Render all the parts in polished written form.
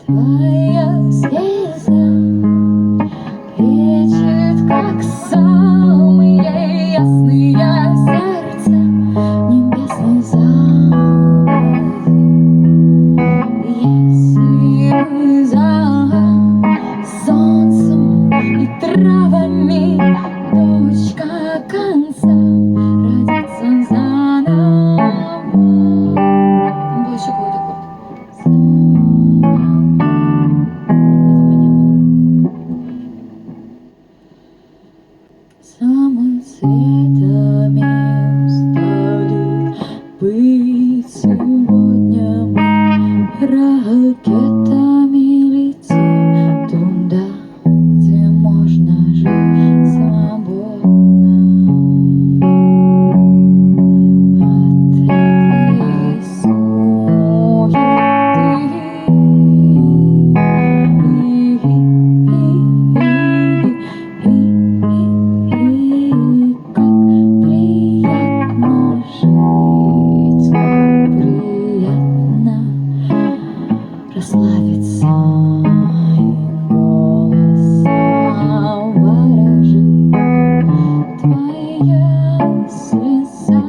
Твоя звезда кричит, как самые ясные сердца небесной заводи. Если мы за солнцем и травами, точка конца родится заново. Там был еще какой-то аккорд. Самоцветами стали быть сегодня мы, ракетами летим туда, где можно жить свободно. От этой суеты расслабиться и голосом ворожит твоя слеза.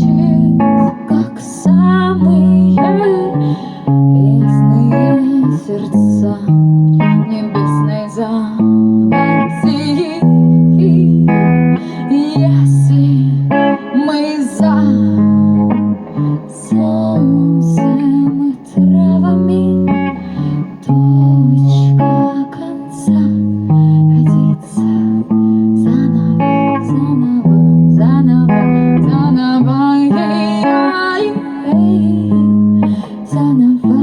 Лечит, как самые ясные сердца небесной заводи. Если мы за солнцем и травами, точка конца родится заново, заново, заново, заново, заново, заново.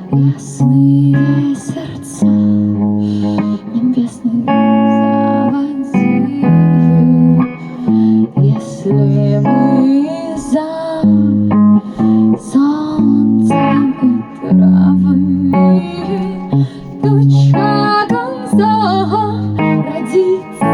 Ясные сердца небесной заводи. Если мы за солнцем и травами, точка конца родится